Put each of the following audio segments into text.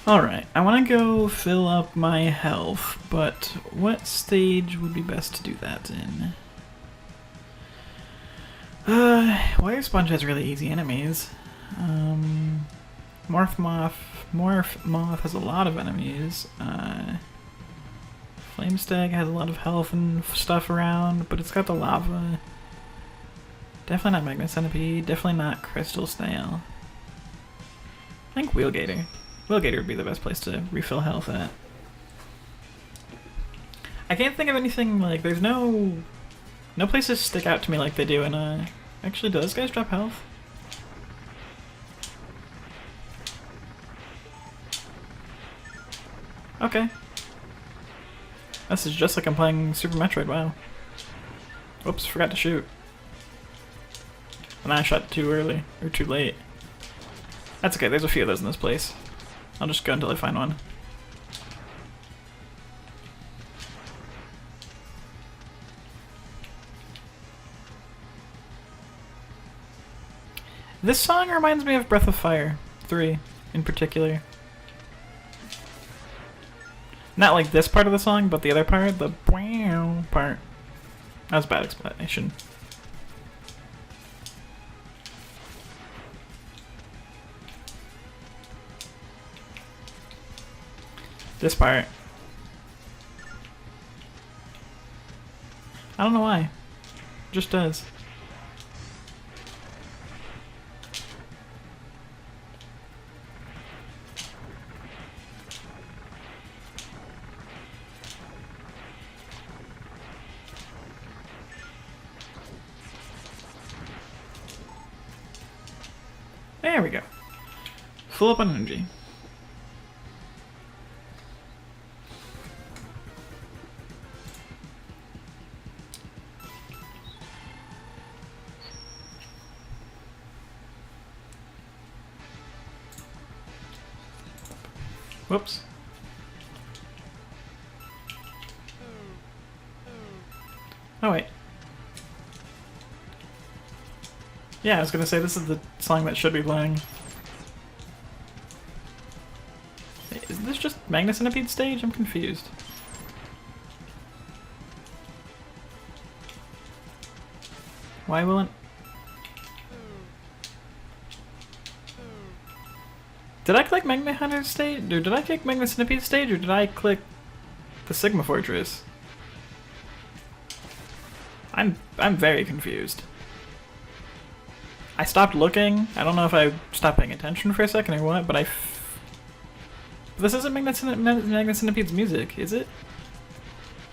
Alright, I want to go fill up my health, but what stage would be best to do that in? Wire Sponge has really easy enemies. Morph Moth has a lot of enemies. Flame Stag has a lot of health and stuff around, but it's got the lava. Definitely not Magma Centipede, definitely not Crystal Snail. I think Wheelgator. Wheelgator would be the best place to refill health at. I can't think of anything, like, there's no places stick out to me like they do in, actually, do those guys drop health? Okay. This is just like I'm playing Super Metroid, wow. Whoops, forgot to shoot. And I shot too early, or too late. That's okay, there's a few of those in this place. I'll just go until I find one. This song reminds me of Breath of Fire 3 in particular. Not like this part of the song, but the other part, the wow part. That was a bad explanation. This part. I don't know why. It just does. There we go. Full up on energy. Whoops. Oh wait. Yeah, I was gonna say this is the song that should be playing. Wait, isn't this just Magna Centipede stage? I'm confused. Why won't... Did I click Magna Hunter stage? Or did I click Magna Centipede stage? Or did I click the Sigma Fortress? I'm very confused. I stopped looking. I don't know if I stopped paying attention for a second or what, but this isn't Magna Centipede's music, is it?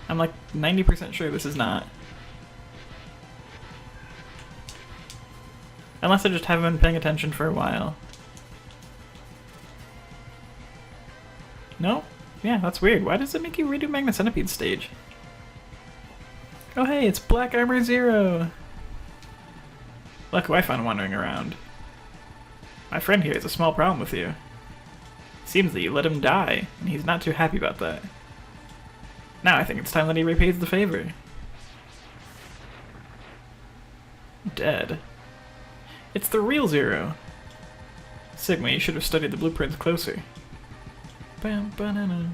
I'm like 90% sure this is not. Unless I just haven't been paying attention for a while. No? Yeah, that's weird. Why does it make you redo Magna Centipede's stage? Oh hey, it's Black Armor Zero! Look who I found wandering around. My friend here has a small problem with you. Seems that you let him die, and he's not too happy about that. Now I think it's time that he repays the favor. Dead. It's the real Zero. Sigma, you should have studied the blueprints closer. Bam, banana,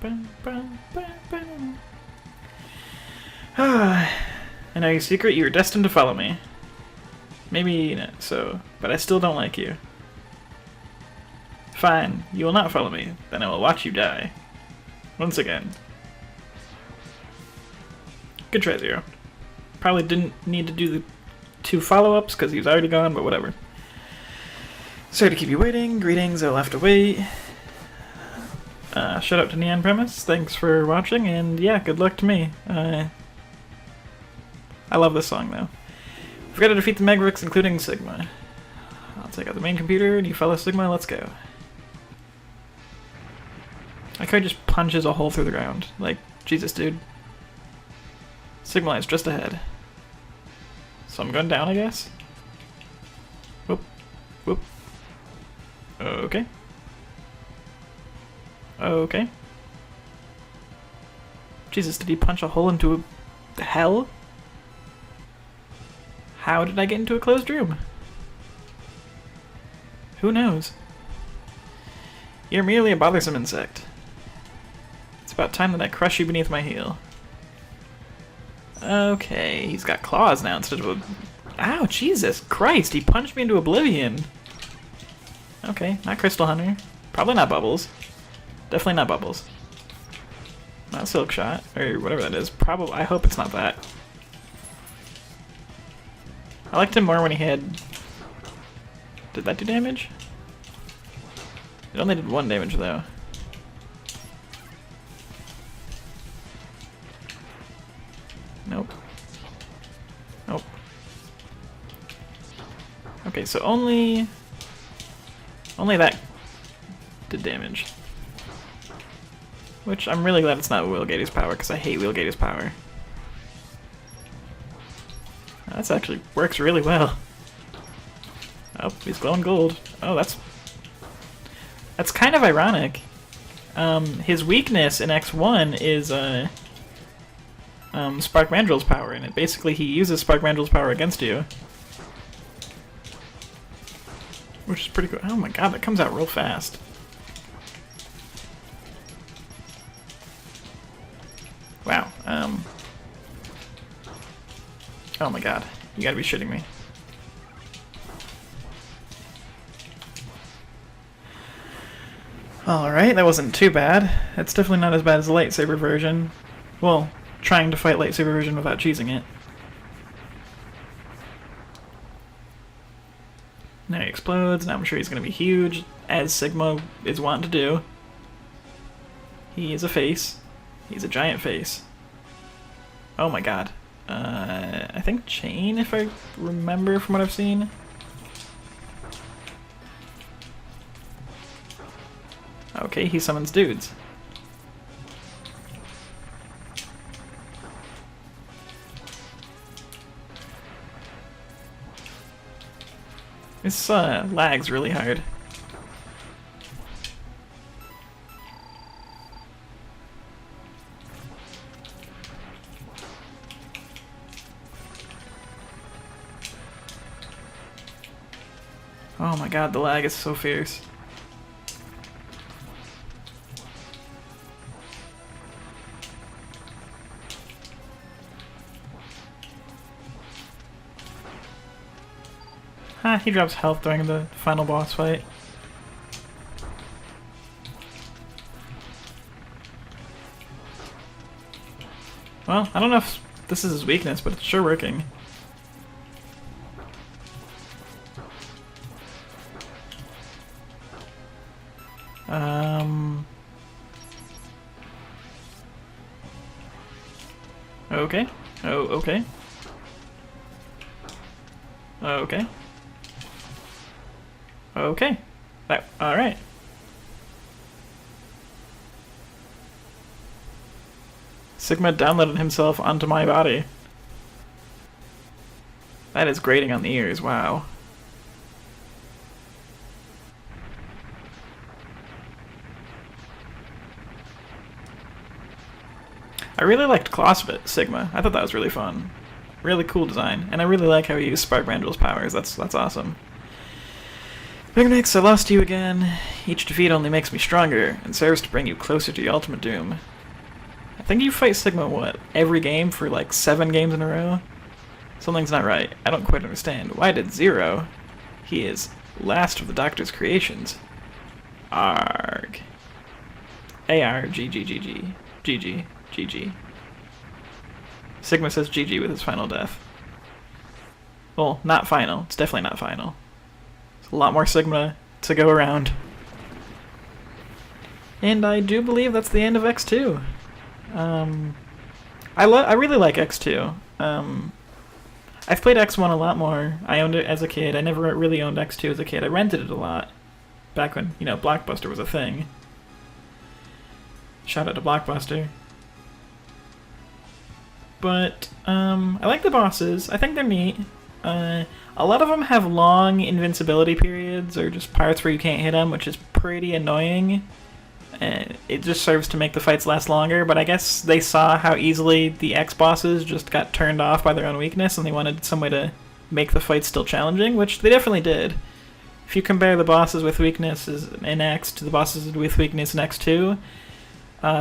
bam, bam, bam, bam. I know your secret, you were destined to follow me. Maybe not so, but I still don't like you. Fine, you will not follow me, then I will watch you die. Once again. Good try, Zero. Probably didn't need to do the 2 follow-ups because he was already gone, but whatever. Sorry to keep you waiting. Greetings, I'll have to wait. Shout out to Neon Premise, thanks for watching, and yeah, good luck to me. I love this song though. Forgot to defeat the Megaman, including Sigma. I'll take out the main computer, and you follow Sigma, let's go. I could just punches a hole through the ground. Like, Jesus dude. Sigma is just ahead. So I'm going down, I guess? Whoop. Whoop. Okay. Okay. Jesus, did he punch a hole into a hell? How did I get into a closed room? Who knows? You're merely a bothersome insect. It's about time that I crush you beneath my heel. Okay, he's got claws now instead of a... Ow, Jesus Christ, he punched me into oblivion. Okay, not Crystal Hunter. Probably not Bubbles. Definitely not Bubbles. Not Silk Shot, or whatever that is. Probably, I hope it's not that. I liked him more when he had... Did that do damage? It only did 1 damage though. Nope. Nope. Okay, so only that did damage. Which I'm really glad it's not Wheelgate's power, because I hate Wheelgate's power. That's actually works really well. Oh, he's glowing gold. Oh, that's kind of ironic. His weakness in X1 is Spark Mandrill's power, and basically he uses Spark Mandrill's power against you. Which is pretty cool. Oh my god, that comes out real fast. Wow. Oh my god. You gotta be shitting me. Alright, that wasn't too bad. It's definitely not as bad as the lightsaber version. Well, trying to fight lightsaber version without cheesing it. Now he explodes, now I'm sure he's gonna be huge, as Sigma is wont to do. He is a face. He's a giant face. Oh my god. I think Chain, if I remember from what I've seen. Okay, he summons dudes. This lags really hard. Oh my god, the lag is so fierce. Ha, he drops health during the final boss fight. Well, I don't know if this is his weakness, but it's sure working. Okay. Oh, okay. Okay. Okay. Alright. Sigma downloaded himself onto my body. That is grating on the ears, wow. I really liked Clawspit Sigma. I thought that was really fun. Really cool design. And I really like how he used Spark Mandrill's powers. That's awesome. Megaman X, I lost you again. Each defeat only makes me stronger, and serves to bring you closer to your ultimate doom. I think you fight Sigma, what, every game for like 7 games in a row? Something's not right. I don't quite understand. Why did Zero? He is last of the Doctor's creations. Arg. A-R-G-G-G-G. G-G. GG. Sigma says GG with his final death. Well, not final. It's definitely not final. There's a lot more Sigma to go around. And I do believe that's the end of X2. I really like X2. I've played X1 a lot more. I owned it as a kid. I never really owned X2 as a kid. I rented it a lot. Back when, you know, Blockbuster was a thing. Shout out to Blockbuster. But, I like the bosses. I think they're neat. A lot of them have long invincibility periods, or just parts where you can't hit them, which is pretty annoying. It just serves to make the fights last longer, but I guess they saw how easily the X bosses just got turned off by their own weakness, and they wanted some way to make the fight still challenging, which they definitely did. If you compare the bosses with weaknesses in X to the bosses with weakness in X2,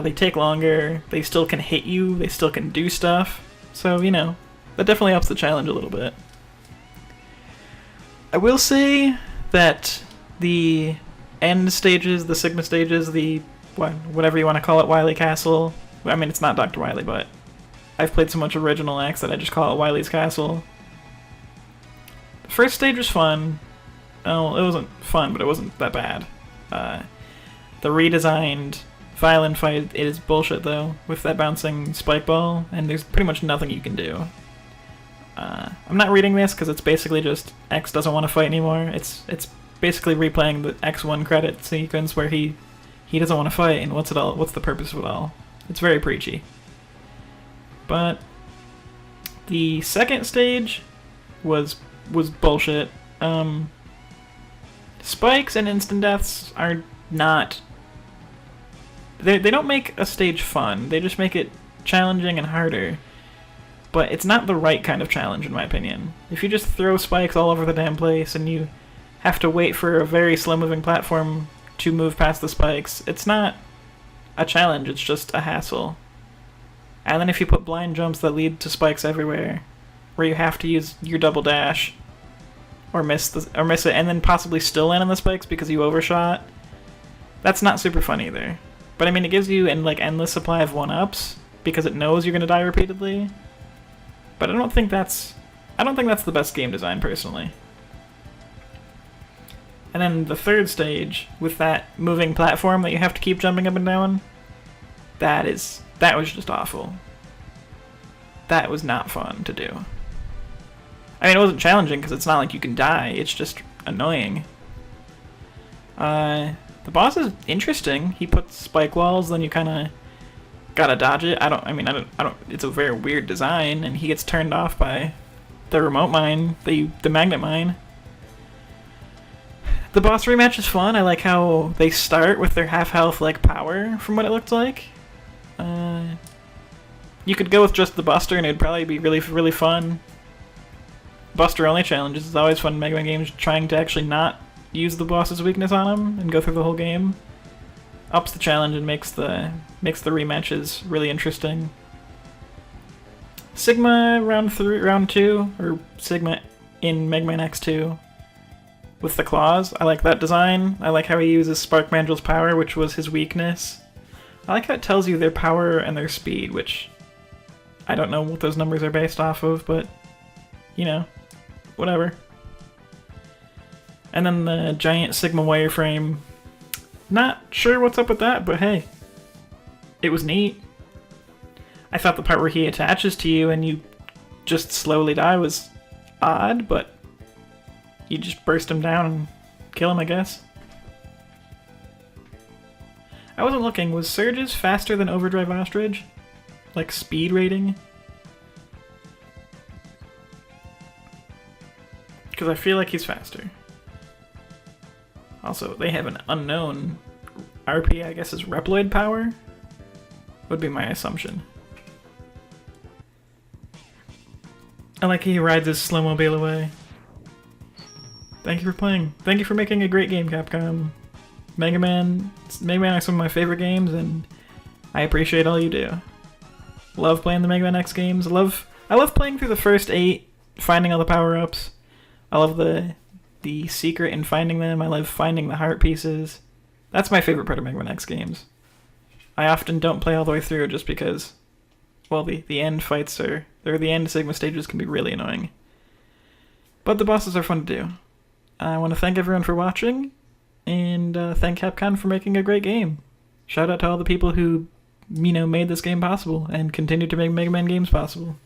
they take longer, they still can hit you, they still can do stuff, so, you know, that definitely helps the challenge a little bit. I will say that the end stages, the Sigma stages, the whatever you want to call it, Wily Castle, I mean, it's not Dr. Wily, but I've played so much original X that I just call it Wily's Castle. The first stage was fun. Oh, it wasn't fun, but it wasn't that bad. The redesigned violin fight is bullshit, though, with that bouncing spike ball, and there's pretty much nothing you can do. I'm not reading this because it's basically just X doesn't want to fight anymore. It's basically replaying the X1 credit sequence where he doesn't want to fight, and what's the purpose of it all? It's very preachy. But the second stage was bullshit. Spikes and instant deaths are not... They don't make a stage fun, they just make it challenging and harder. But it's not the right kind of challenge, in my opinion. If you just throw spikes all over the damn place and you have to wait for a very slow-moving platform to move past the spikes, it's not a challenge, it's just a hassle. And then if you put blind jumps that lead to spikes everywhere, where you have to use your double dash, or miss it, and then possibly still land on the spikes because you overshot, that's not super fun either. But I mean, it gives you an endless supply of 1-ups, because it knows you're gonna die repeatedly. But I don't think that's the best game design, personally. And then the third stage, with that moving platform that you have to keep jumping up and down, that was just awful. That was not fun to do. I mean, it wasn't challenging because it's not like you can die, it's just annoying. The boss is interesting. He puts spike walls, then you kinda gotta dodge it. I don't, it's a very weird design, and he gets turned off by the remote mine, the magnet mine. The boss rematch is fun. I like how they start with their half-health, power, from what it looked like. You could go with just the Buster, and it'd probably be really, really fun. Buster-only challenges is always fun in Mega Man games, trying to actually not use the boss's weakness on him and go through the whole game. Ups the challenge and makes the rematches really interesting. Sigma round 2, or Sigma in Mega Man X2, with the claws. I like that design. I like how he uses Spark Mandral's power, which was his weakness. I like how it tells you their power and their speed, which I don't know what those numbers are based off of, but, you know, whatever. And then the giant Sigma wireframe. Not sure what's up with that, but hey, it was neat. I thought the part where he attaches to you and you just slowly die was odd, but you just burst him down and kill him, I guess. I wasn't looking. Was Surges faster than Overdrive Ostrich? Like speed rating? Because I feel like he's faster. Also, they have an unknown RP, I guess is Reploid power? Would be my assumption. I like he rides his snowmobile away. Thank you for playing. Thank you for making a great game, Capcom. Mega Man are some of my favorite games, and I appreciate all you do. Love playing the Mega Man X games. I love playing through the first 8, finding all the power-ups. I love the secret in finding them. I love finding the heart pieces. That's my favorite part of Mega Man X games. I often don't play all the way through just because, well, the end fights or the end Sigma stages can be really annoying. But the bosses are fun to do. I want to thank everyone for watching, and thank Capcom for making a great game. Shout out to all the people who, made this game possible and continue to make Mega Man games possible.